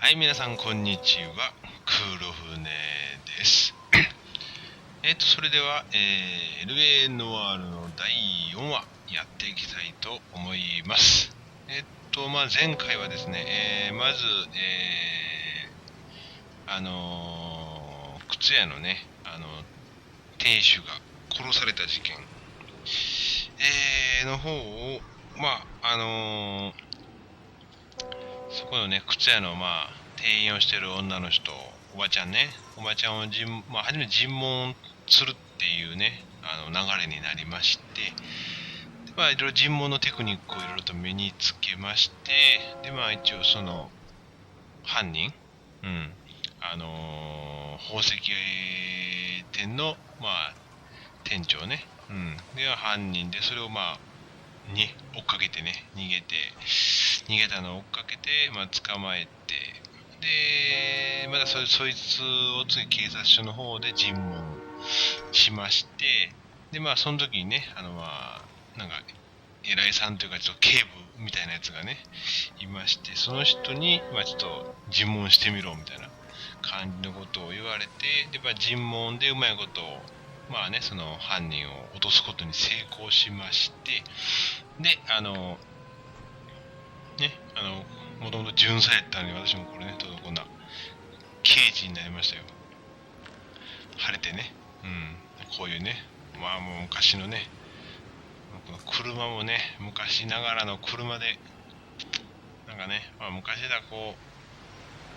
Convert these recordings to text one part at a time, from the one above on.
はい、皆さんこんにちは。くろふねです。それでは、LA ノワールの第4話やっていきたいと思います。前回はですね、まず、靴屋のね、店主が殺された事件、の方を、そこのね、靴屋の店員をしてる女の人、おばちゃんね、おばちゃんを初めて尋問するっていうね、流れになりまして、いろいろ尋問のテクニックをいろいろと身につけまして、で、一応その、犯人、宝石店の、店長ね、では犯人で、それをに追っかけてね、逃げたのを追っかけて、捕まえて、で、またそいつを次警察署の方で尋問しまして、で、その時にね、なんか、偉いさんというか、ちょっと警部みたいなやつがね、いまして、その人に、ちょっと尋問してみろみたいな感じのことを言われて、で、尋問でうまいことを、その犯人を落とすことに成功しまして、で、もともと巡査やったのに、私もこれね、こんな刑事になりましたよ。晴れてね、こういうね、もう昔のね、車もね、昔ながらの車で、なんかね、昔だこ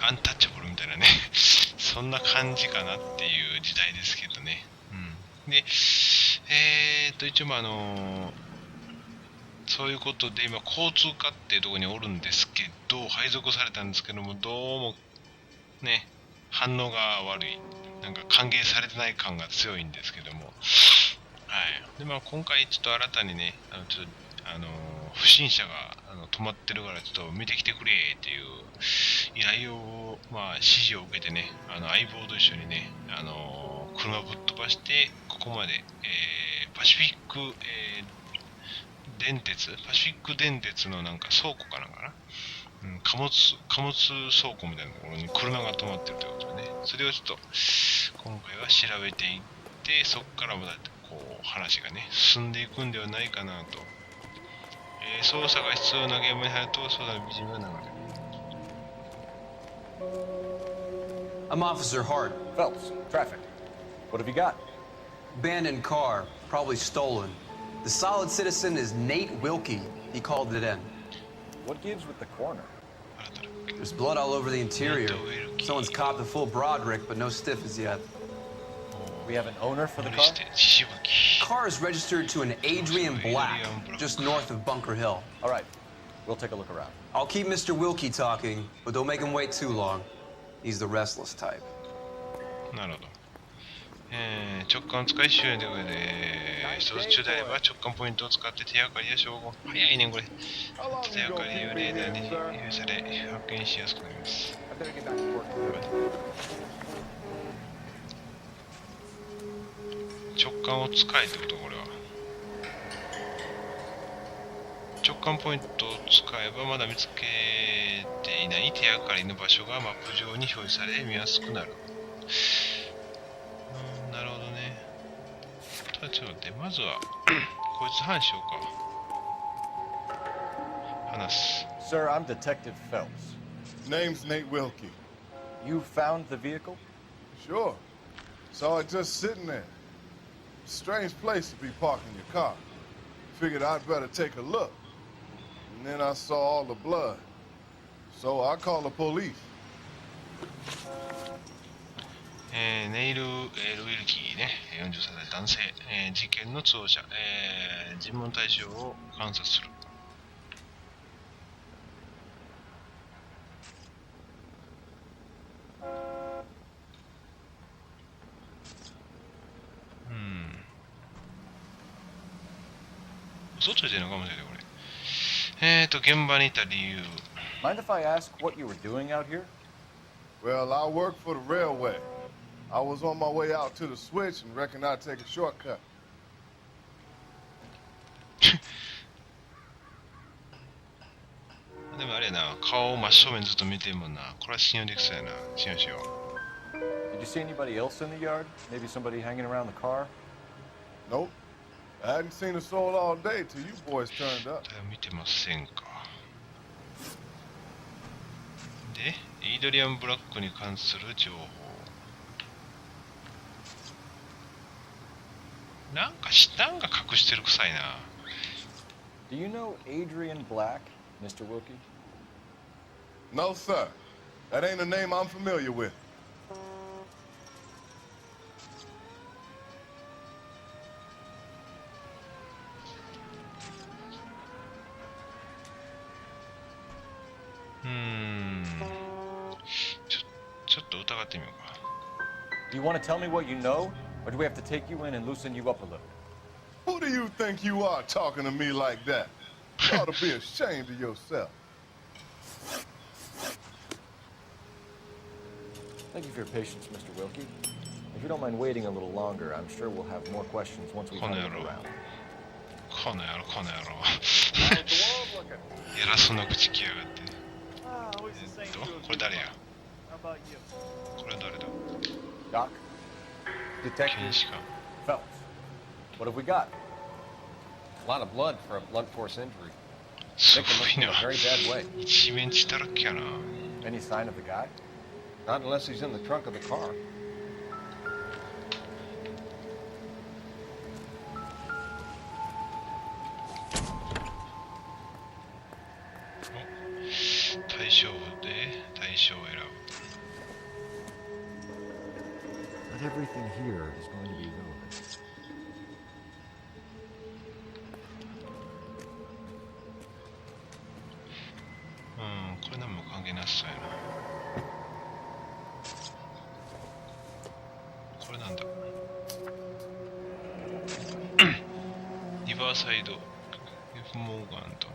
う、アンタッチャブルみたいなね、そんな感じかなっていう時代ですけどね。で、一応そういうことで今交通課っていうところにおるんですけど、配属されたんですけども、どうもね、反応が悪い、なんか歓迎されてない感が強いんですけども、はい。で今回ちょっと新たにね、ちょっと不審者が止まってるからちょっと見てきてくれっていう依頼を指示を受けてね、相棒と一緒にね、車ぶっ飛ばしてここまで、パシフィック、パシフィック電鉄のなんか倉庫かなんかな、貨物倉庫みたいなところに車が止まってるということでね、それをちょっと今回は調べていって、そこからまたこう話がね進んでいくんではないかなと。捜査が必要な現場に入るとそうだ美人が流れる。I'm Officer Hart. Phelps, traffic. What have you got? Abandoned car, probably stolen. The solid citizen is Nate Wilkie. He called it in. What gives with the corner? There's blood all over the interior. Someone's copped the full Broderick, but no stiff as yet. We have an owner for the car? Car is registered to an Adrian Black, just north of Bunker Hill. All right, we'll take a look around. I'll keep Mr. Wilkie talking, but don't make him wait too long. He's the restless type. なるほど。直感を使い周囲で上で一つ中であれば直感ポイントを使って手がかりや照合、早いねこれ。手がかりをレーダーに用意され発見しやすくなります。直感を使えってこと、これは。直感ポイントを使えばまだ見つけていない手がかりの場所がマップ上に表示され見やすくなる。なるほどね。ちょっと待って、まずはこいつ話しようか。話す。 Sir, I'm Detective Phelps. Name's Nate Wilkie. You found the vehicle? Sure. Saw it just sitting there. Strange place to be parking your car. Figured I'd better take a look. And then I saw all the blood. So I called the police. ネイル・ウィルキーね、43歳男性、事件の通報者、尋問対象を観察する。嘘ついてるのかもしれないこれ。現場にいた理由。Mind if I ask what you were doing out here? Well, I work for the railway. I was on my way out to the switch and reckoned I'd take a shortcut. でもあれれやな、顔を真正面ずっと見てんもんな。これは信用できそうやな。信用しよう。 Did you see anybody else in the yard? Maybe somebody hanging around the car? Nope. I hadn't seen a soul all day till you boys turned up. 見てませんか。で、イードリアン・ブラックに関する情報。なんか隠してる臭いな。Do you know Adrian Black, Mr. Wilkie? No, sir. That ain't a name I'm familiar with. Do you want to tell me what you know, or do we have to take you in and loosen you up a little? Who do you think you are talking to me like that? You ought to be ashamed of yourself. Thank you for your patience, Mr. Wilkie. If you don't mind waiting a little longer, I'm sure we'll have more questions once we've had a look around. この野郎。偉そうな口きやがって。これ誰や？これ誰だ？ Doc? Detective 検視官。 Phelps. What have we got? a lot of blood for a blunt force injury. す Victim ご looks い in な。 a very bad way. 一面血だらけやな。 Any sign of the guy? Not unless he's in the trunk of the car. Oh, 対象で対象を選ぶ。 Not everything here is going to be relevant. これ何も関係なさそうやな。これなんだ。リバーサイド F モーガンと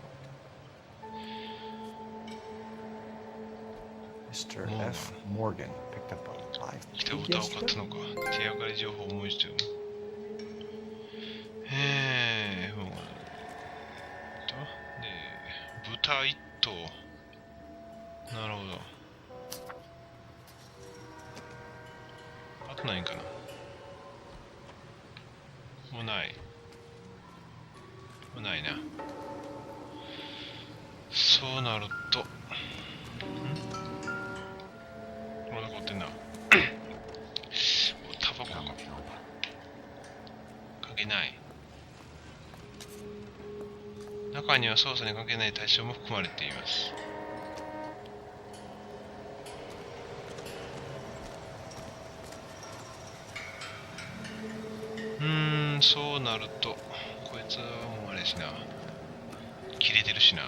Mr. F. Morgan picked up a live 来て pig 歌を買った yesterday? のか。手上がり情報を思いしてる。F モーガンとで豚1頭。なるほど。あと何かな。もうない。もうないな。そうなると、まだ残ってんな。タバコか。関係ない。中には捜査に関係ない対象も含まれています。そうなると、こいつはもうあれしな。切れてるしな。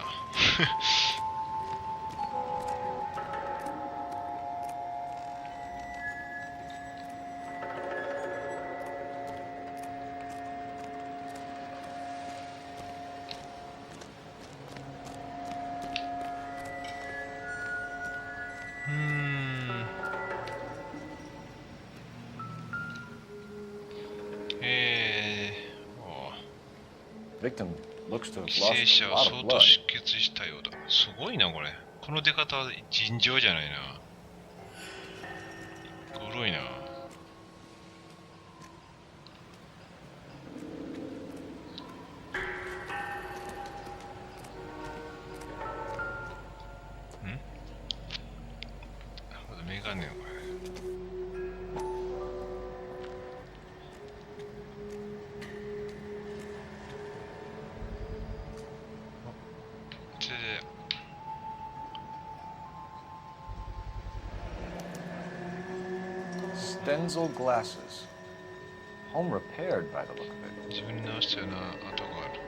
Victim looks to have 犠 lost 牲者 a は lot 相 of 当 blood. 出血したようだ。すごいな、これ。この出方は尋常じゃないな。グロいな。まだメガネのこれ。Stenzel glasses. Home repaired by the look of it. 自分に直したような跡がある。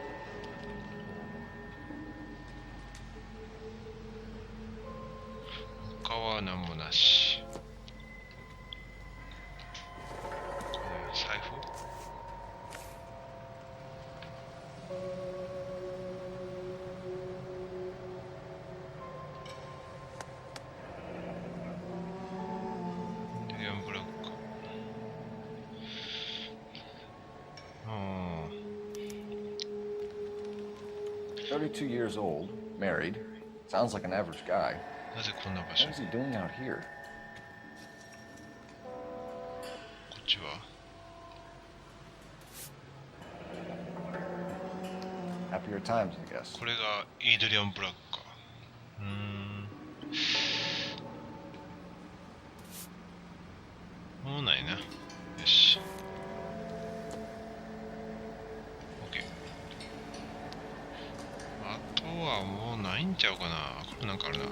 他は何もなし。財布デリアンブラック。32 years old, married, Sounds like an average guy. なぜこんな場所 What is he doing out here? こっちは Happier times, I guess. これがイードリアン・ブラックか。もうないな。よし。OK。あとはもうないんちゃうかな。これなんかあるな。書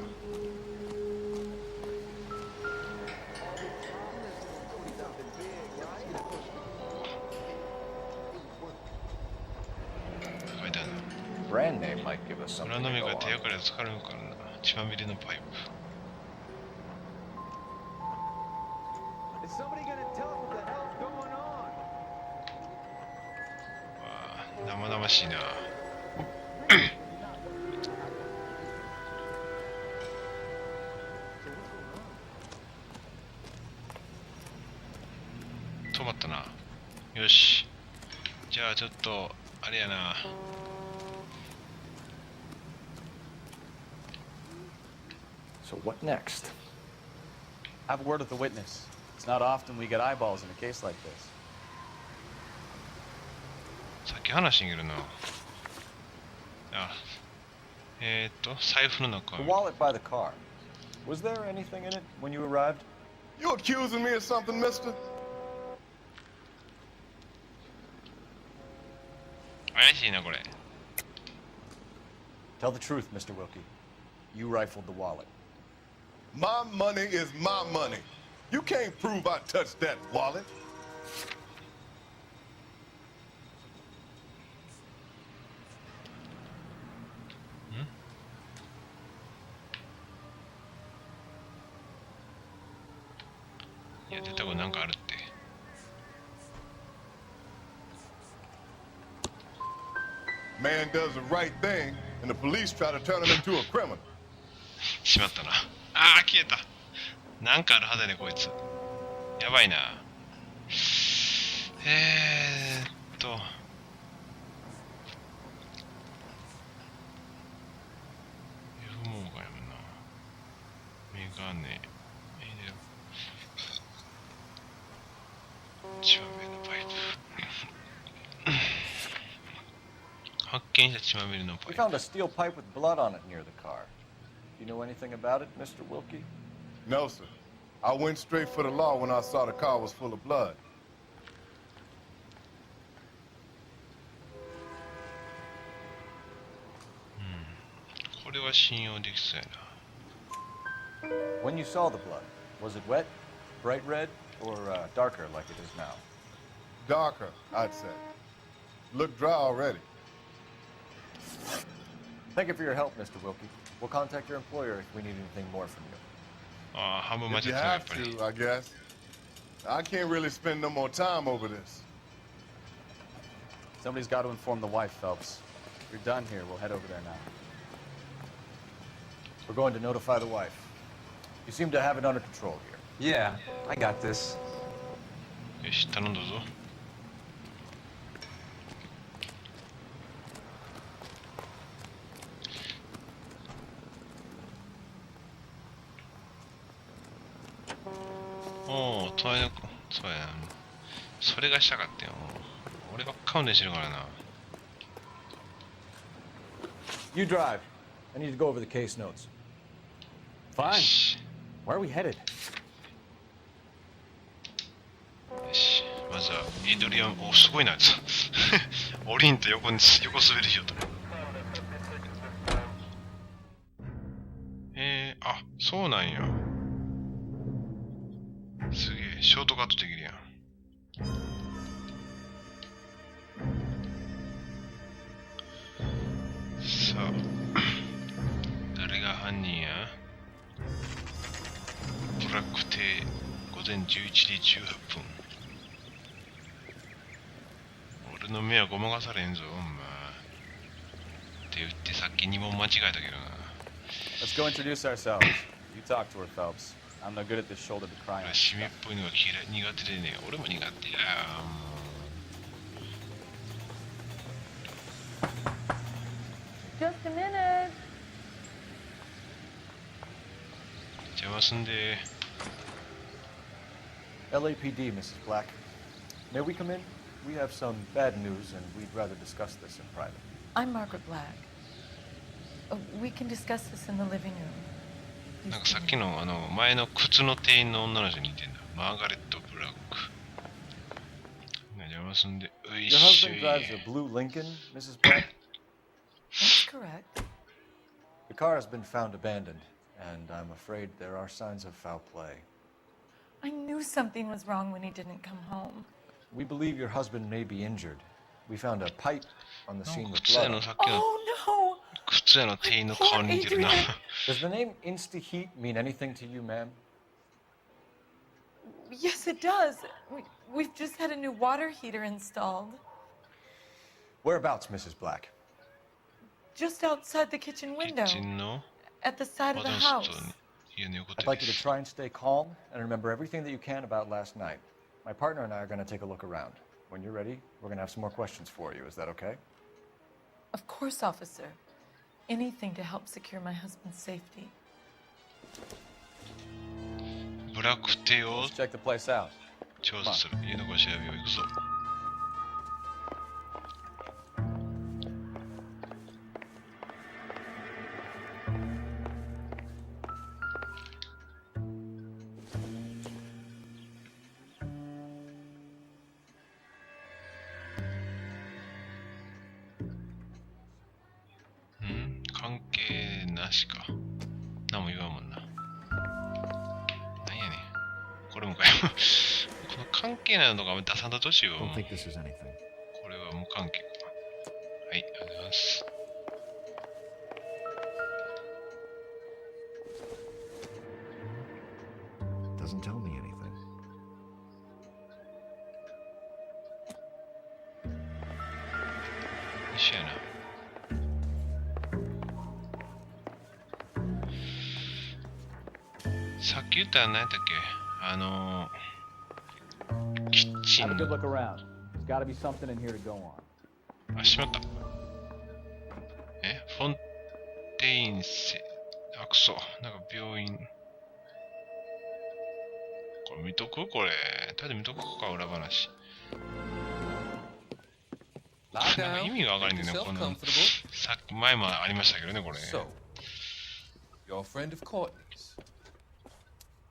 いてあるな。Brand name might give us ブ something ランド to 名 go が手 on. がかりで使われるからな。血まみれのパイプ。Is somebody gonna tell us what the hell's going on? わあ、生々しいな。止まったな。よし。じゃあちょっとあれやな。So what next? Have a word with the witness. It's not often we get eyeballs in a case like this. さっき話してんけどな。財布の中 The wallet by the car. Was there anything in it when you arrived? You accusing me of something, mister? 怪しいなこれ。 Tell the truth, Mr. Wilkie. You rifled the wallet. My money is my money. You can't prove I touched that wallet. いや絶対これなんかあるって。Man does the right thing, and the police try to turn him into a criminal. しまったな。ああ消えた。なんかあるはずやねこいつ。やばいな。F モーガンやもんな。メガネ。血まみれのパイプ。発見した血まみれのパ We イプ。 found a steel pipe with blood on it near the car. Do you know anything about it, Mr. Wilkie? No, sir. I went straight for the law when I saw the car was full of blood. これは信用できそうやな。 When you saw the blood, was it wet, bright red, or darker like it is now? Darker, I'd say. Looked dry already. Thank you for your help, Mr. Wilkie. We'll contact your employer if we need anything more from you. ああ、半分間違 If って you たやっ have ぱり。 to, I guess. I can't really spend no more time over this. Somebody's got to inform the wife, Phelps. If you're done here, we'll head over there now. We're going to notify the wife. You seem to have it under control here. Yeah, I got this. よし、頼んだぞ。おお、隣の子、そうやな。それがしたかったよ。俺ばっか運転してるからな。 You drive. I need to go over the case notes. Fine. よし。 Where are we headed? よし。まずは、エイドリアン、お、すごいな、やつ。オリンと横に、横滑りしようと。あ、そうなんや。すげえ、ショートカットできるやん。さあ、誰が犯人や？トラック艇、午前11時18分。俺の目はごまかされんぞ、お前。って言ってさっき2問間違えたけどな。 Let's go introduce ourselves. You talk to her, Phelps. I'm no good at this shoulder to cry 俺 on. シミっぽいのが嫌い、苦手でね。俺も苦手や。Just a minute. 邪魔すんで。 LAPD, Mrs. Black. May we come in? We have some bad news, and we'd rather discuss this in private. I'm Margaret Black. We can discuss this in the living room. なんかさっきの前の靴の店員の女の人に似てんだ。マーガレット・ブラック。邪魔すんで。うい Your し husband ょい。 drives a blue Lincoln, Mrs. Black? That's correct. The car has been found abandoned, and I'm afraid there are signs of foul play. I knew something was wrong when he didn't come home. We believe your husband may be injured. We found a pipe on the scene with 靴屋 blood. のさっきの Oh no! 靴屋の店員の顔に似てるな。 Does the name Insta-Heat mean anything to you, ma'am? Yes, it does. We've just had a new water heater installed. Whereabouts, Mrs. Black? Just outside the kitchen キ window. ッチンの At the side of 窓 the の house. 外に家の横 I'd 手 like で you to す。 try and stay calm and remember everything that you can about last night. My partner and I are going to take a look around. When you're ready, we're going to have some more questions for you. Is that okay? Of course, officer. Anything to help secure my husband's safety. ブラック邸を Let's check the place out. 調査する。家のご調べを行くぞ。関係なしか。何も言わんもんな。なんやねん。これもかよ。この関係ないのが出さんだとしよう。 Don't think this is anything. これは無関係か。はい、ありがとうございます。Doesn't tell me anything. 一緒やな。さっき言ったら何やったっけキッチ Have a ン good look around. There's got to be something in here to go on. あ、しまった。フォンテインセ。あ、くそ。なんか病院。これ見とくこれ。ただ見とくか、裏話。なんか意味がわかんないね、この。さっき前もありましたけどね、これ。 So, you're a friend of Courtney's.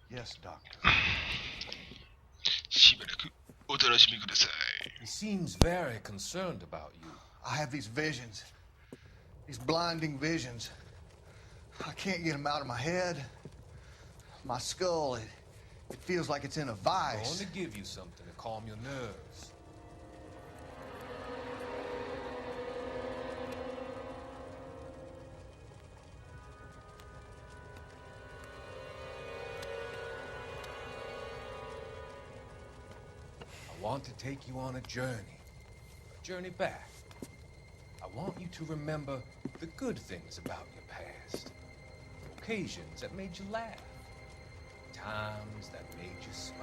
Yes, Doctor. しばらくお楽しみくださ He seems very concerned about you. I have these visions, these blinding visions. I can't get them out of my head. My skull, it feels like it's in a I want vice. to give you something to calm your nerves. I want to take you on a journey back. I want you to remember the good things about your past, occasions that made you laugh, times that made you smile.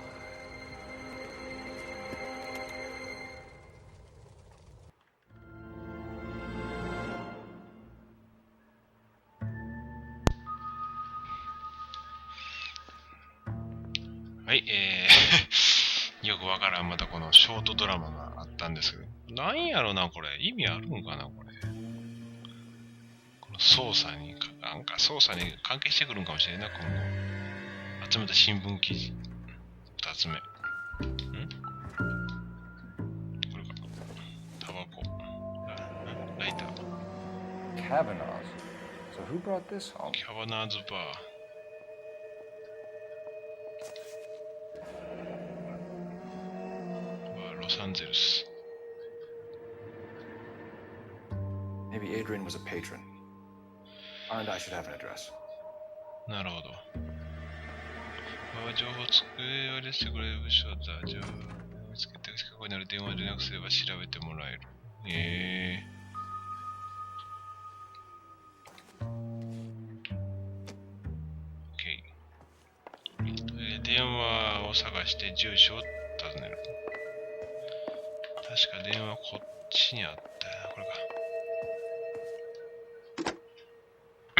Yoくわからんまたこのショートドラマがあったんですけど、なんやろなこれ、意味あるんかなこれ。この捜査になんか捜査に関係してくるんかもしれんな今後。集めた新聞記事2つ目。これか。タバコ。ライター。 Kavanaugh's. So who brought this home? キャバナーズバー。ロサンゼルス。 Maybe Adrian was a patron. And I should have an address. なるほど。情報机を入れてくれる部署だ。情報を見つけて過去にある電話で連絡すれば調べてもらえる。OK。電話を探して住所を尋ねる。確か電話こっちにあったよな。これ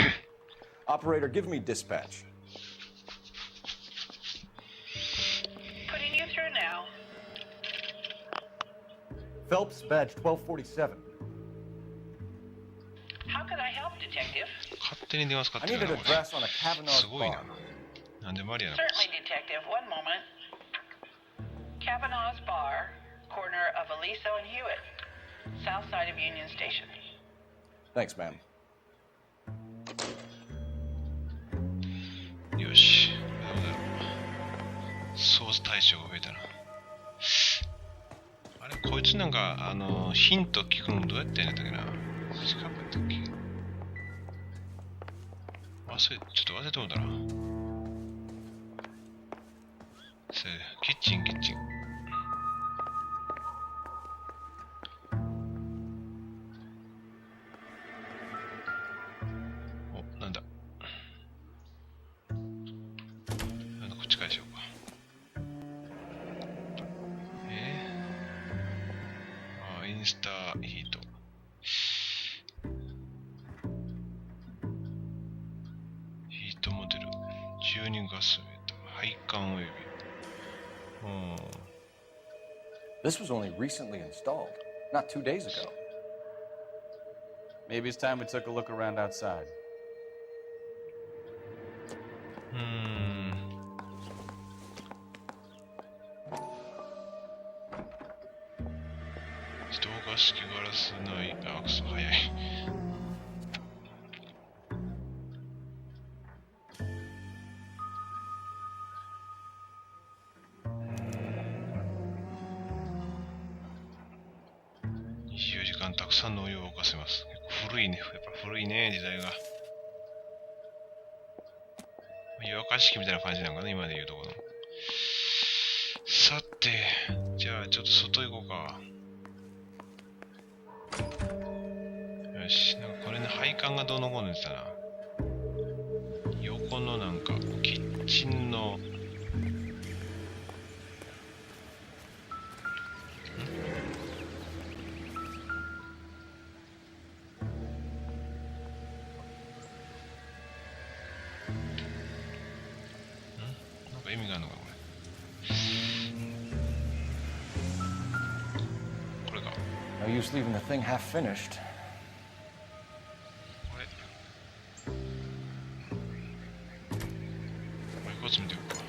か。 Operator, give me dispatch. Phelps, badge 1247. How can I help, Detective? 勝手に電話使っ I て need る an な、これ。 address on a Kavanaugh's すごいな bar.。なんでマリアなの？ Certainly, Detective. One moment. Kavanaugh's Bar, corner of Aliso and Hewitt, south side of Union Station. Thanks, ma'am. よし。どうだろう。ソース対象が増えたな。あれ、こいつなんか、ヒント聞くのどうやってやんやったっけな。近くやったっけ。ちょっと忘れてもうたな。キッチン。お、なんだ。なんだ、こっちからでしょうか。インスタヒート。ヒートモデル。12ガスメーター。配管および。This was only recently installed, not 2 days ago. Maybe it's time we took a look around outside. 自動化式ガラスない。あ、くそ早い。24時間たくさんのお湯を沸かせます。結構古いね。やっぱ古いね、時代が。湯沸かし器みたいな感じなのかな、今で言うところの。さて、じゃあちょっと外行こうか。よし、なんかこれね、配管がどうのこうの言ってたな。横のなんか、キッチンの、なんか意味があるのか、これ。これか。No use leaving the thing half finished. これ。もう一つ見ておくか。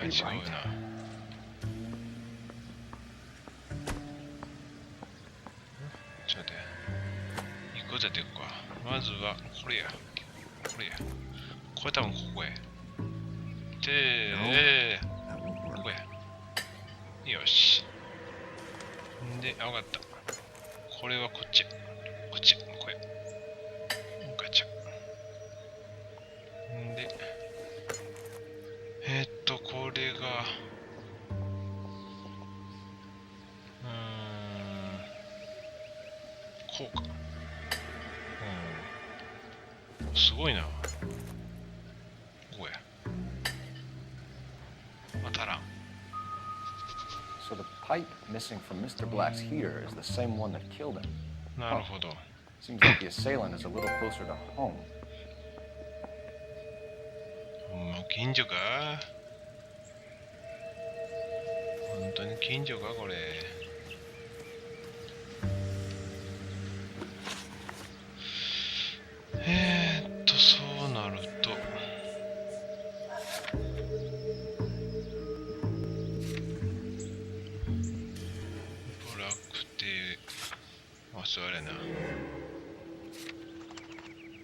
違うな。ちょっと待って。一個ずつやっていくか。まずはこれや。これ多分ここや。ここや。よし。んで、あ、わかった。これはこっち。これ。ガチャ。んで、これが、こうか。すごいな。こうや。またらん。So the pipe missing from Mr. Black's heater is the same one that killed him. なるほど。Seems like the assailant is a little closer to home. 近所か？本当に近所かこれ。そうなるとブラックってそうあれやな。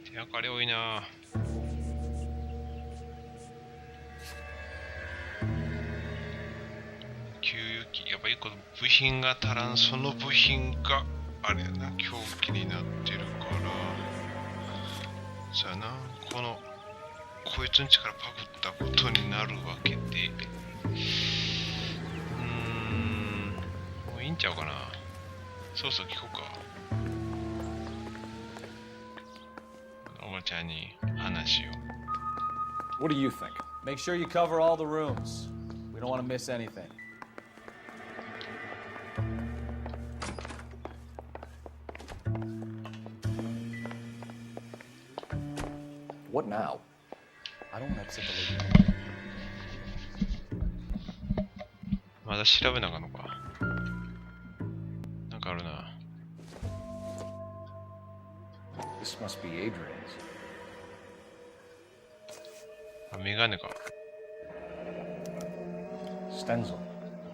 手がかり多いな。給油機、やっぱ一個部品が足らん。その部品があれやな、凶器になってるから。そうやな、こいつんちからパクったことになるわけで、もういいんちゃうかな。そうそう、聞こうか。おばちゃんに話を。What do you think? Make sure you cover all the rooms. We don't want to miss anything. What now? I don't want to upset the lady. まだ調べなあかんのか。なんかあるな。This must be Adrian's. あ、メガネか。Stencil.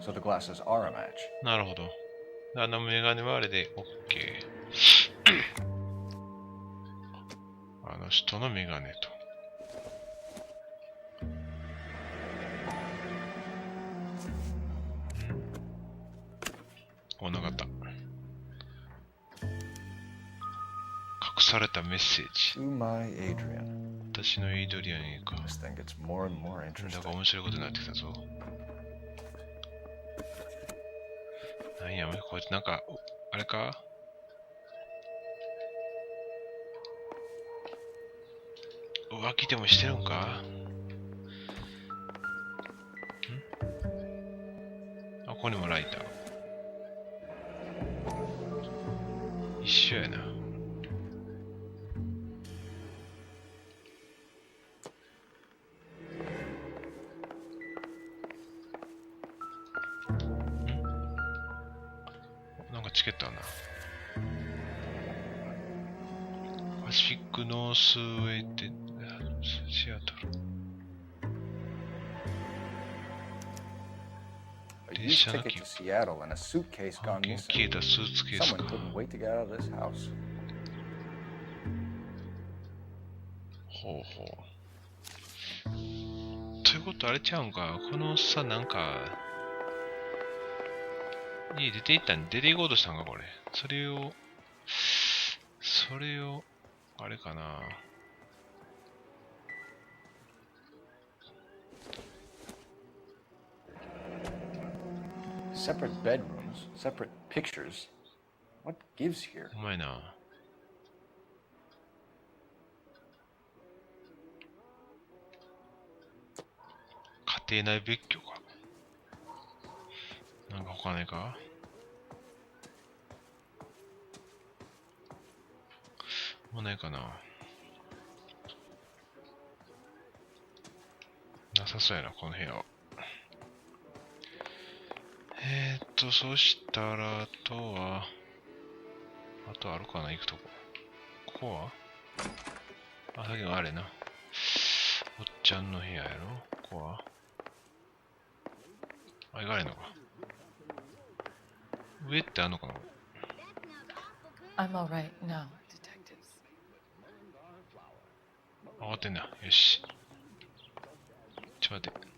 So the glasses are a match. なるほど。あのメガネはあれで OK。あの人のメガネと。こんなかった。隠されたメッセージ。 To my Adrian. 私のエイドリアンへか。 This thing gets more and more なん interesting. か面白いことになってきたぞ。なんや、こいつなんか、あれか浮気でもしてるんかあ、ここにもライター。一緒やな。なんかチケットあるな。パシフィックノースウェイテシアトル。 A used ticket to Seattle and a suitcase gone 消え missing. たスーツケース Someone か。 couldn't wait to get out of this house. ほうほう。ということあれちゃうんか。このおっさんなんか、家出て行ったん出て行こうとしたんか、これ。それを、あれかな。Separate bedrooms, separate pictures. What gives here? うまいな。家庭内別居か。なんか他ないか。もうないかな。なさそうやな、この部屋は。そしたら、あとあるかな、行くとこ。ここはあ、さっきのあれな。おっちゃんの部屋やろ。ここはあ、行かれんのか。上ってあんのかな。 I'm all right now, detectives. 上がってんな。よし。ちょっと待って。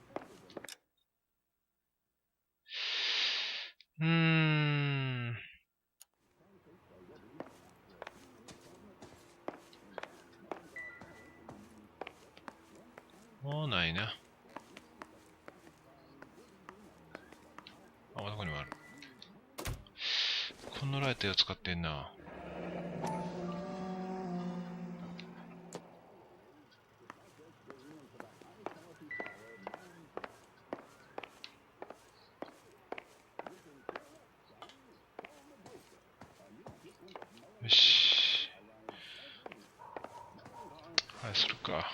もうないな。あ、どこにもある。このライトを使ってんな。よし。はい、するか。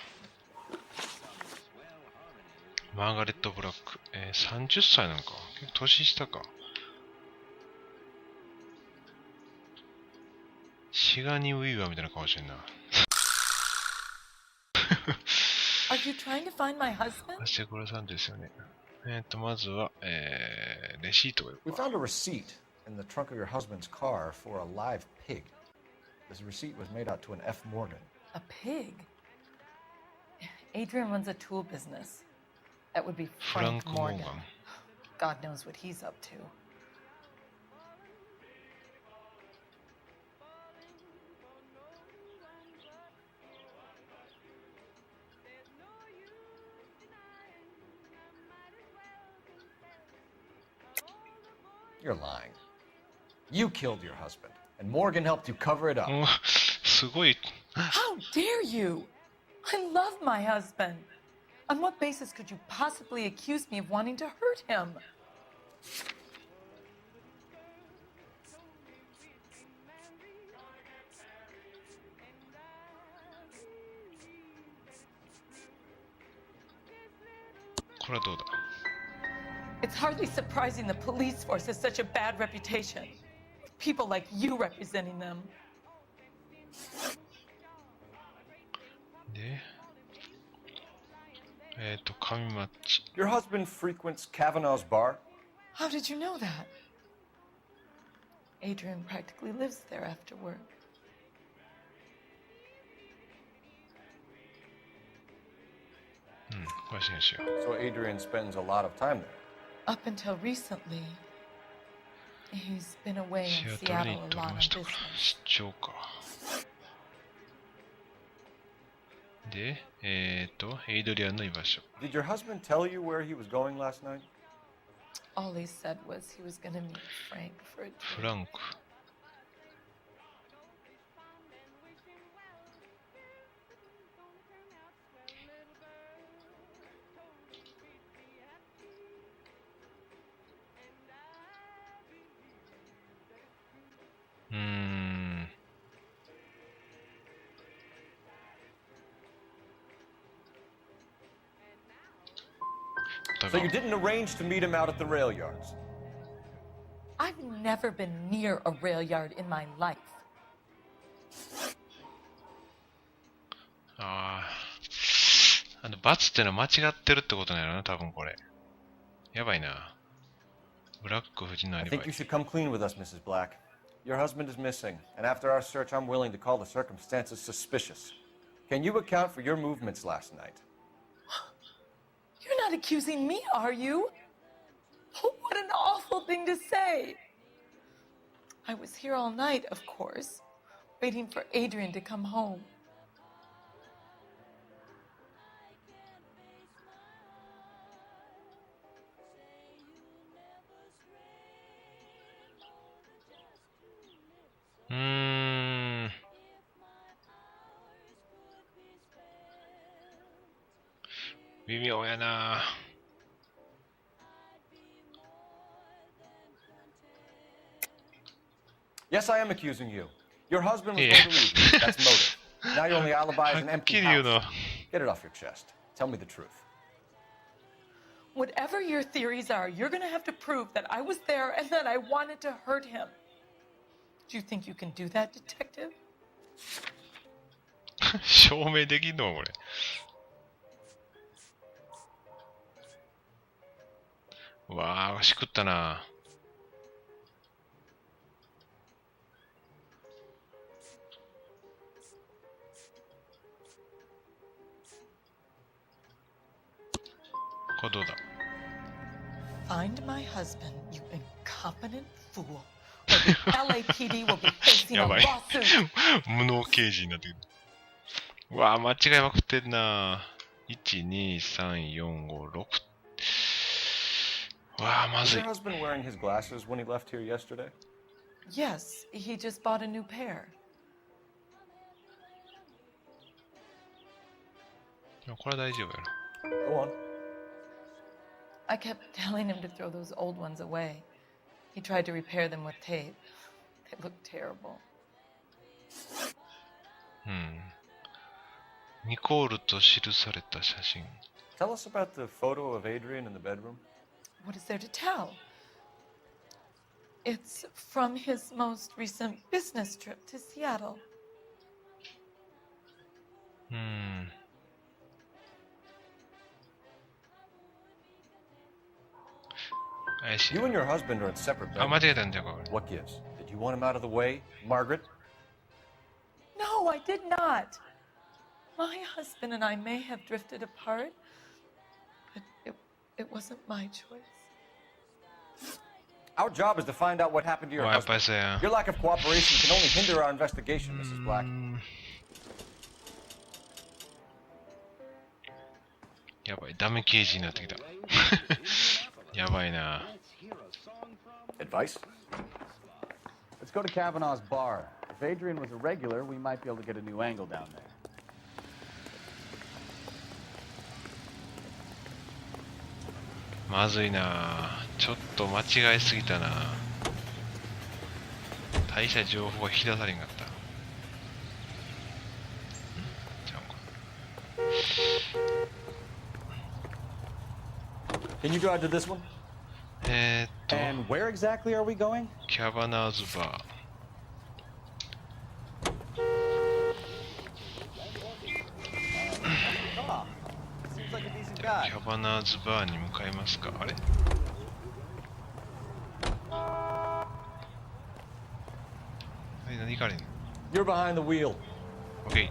マーガレット・ブラック。30歳なんか。結構年下か。シガニ・ウィーバーみたいな顔してんな。Are you trying to find my husband? 貸してくれさんですよね。まずは、レシートをよ We く。 found a receipt in the trunk of your husband's car for a live pig. This receipt was made out to an F. Morgan. A pig? Adrian runs a tool business. That would be フラン Frank ク・モー Morgan. ガン。 God knows what he's up to. You're lying. You killed your husband, and Morgan helped you cover it up. お、すごい。 How dare you? I love my husband. On what basis could you possibly accuse me of wanting to hurt him? れはどうだ。 It's hardly surprising the police force has such a bad reputation. People like you representing them. で、上町。 Your husband frequents Kavanaugh's bar? How did you know that? Adrian practically lives there after work. うん、詳しいんですよ。 So Adrian spends a lot of time there. Up until recently, he's been away シ in アトルに Seattle 行っ a ており lot ま on したから、 business. 出張か。で、エイドリアンの居場所。 Did your husband tell you where he was going last night? All he said was he was going to meet Frank for a フ drink. ランク。うーん。だ So が you didn't arrange to meet him out at the rail yards? I've never been near a rail yard in my life. ああ。罰ってのは間違ってるってことなんやろな、多分これ。やばいな。ブラック夫人のア I リバ think イ you。should come clean with us, Mrs. Black. Your husband is missing, and after our search, I'm willing to call the circumstances suspicious. Can you account for your movements last night? You're not accusing me, are you? What an awful thing to say. I was here all night, of course, waiting for Adrian to come home. Mm. 微妙やな。 Yes, I am accusing you. Your husband was going to leave you. That's motive. Now your only alibi is an empty house. Get it off your chest. Tell me the truth. Whatever your theories are, you're going to have to prove that I was there and that I wanted to hurt him. Do you think you can do that, detective? 証明できんのこれ。うわあ、しくったな。これどうだ。 Find my husband, you incompetent fool. Or the LAPD will be facing a やばい。 lawsuit. 無能刑事になってくる。うわあ、間違いまくってんな。1、2、3、4、5、6。わあ、ま Was ずい your。husband wearing his glasses when he left here yesterday? Yes, he just bought a new pair. これは大丈夫やな。 Go on. I kept telling him to throw those old ones away. He tried to repair them with tape. They look terrible. うん。ニコールと記された写真。 Tell us about the photo of Adrian in the bedroom. What is there to tell? It's from his most recent business trip to Seattle. うん。怪しい You。and your husband are in separate あ、間 bedrooms. 違えたんじゃん、これ。 What gives? Did you want him out of the way, Margaret? No, I did not. My husband and I may have drifted apart, but it wasn't my choice. Our job is to find out what happened to your わあ、やっぱ husband. りそうや。 Your lack of cooperation can only hinder our investigation, Mrs. Black. やばい、ダメ刑事になってきた。やばいな。 Advice? Let's go to Kavanaugh's bar. If Adrian was a regular, we might be able to get a new angle down there. まずいな。ちょっと間違えすぎたな。大した情報が引き出されんかった。んちゃうか。Can you drive to this one? And where exactly are we going? キャバナーズバー。Seems like a decent キ guy. ャバナーズバーに向かいますか。あれ何かあれん You're behind the wheel. OK。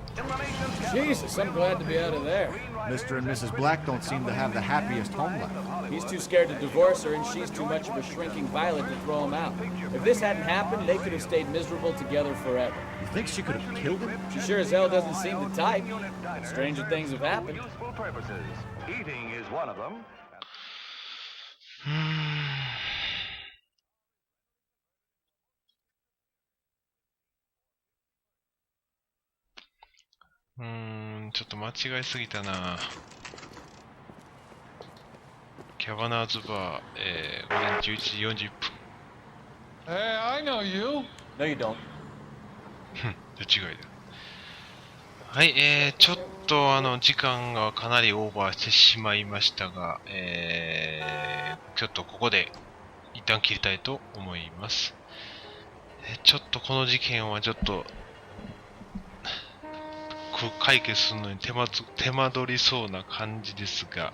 Jesus, I'm glad to be out of there. Mr. and Mrs. Black don't seem to have the happiest home life. He's too scared to divorce her, and she's too much of a shrinking violet to throw him out. If this hadn't happened, they could have stayed miserable together forever. You think she could have killed him? She sure as hell doesn't seem the type. Stranger things have happened. Eating is one of them. ちょっと間違いすぎたな。キャバナーズバー、午前11時40分。Hey, I know you. No, you don't. 違いだ。はい、ちょっと時間がかなりオーバーしてしまいましたが、ちょっとここで一旦切りたいと思います。ちょっとこの事件はちょっと解決するのに手間取りそうな感じですが、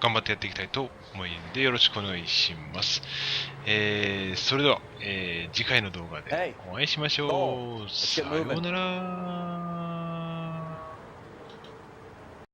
頑張ってやっていきたいと思いますのでよろしくお願いします。それでは、次回の動画でお会いしましょう。さようなら。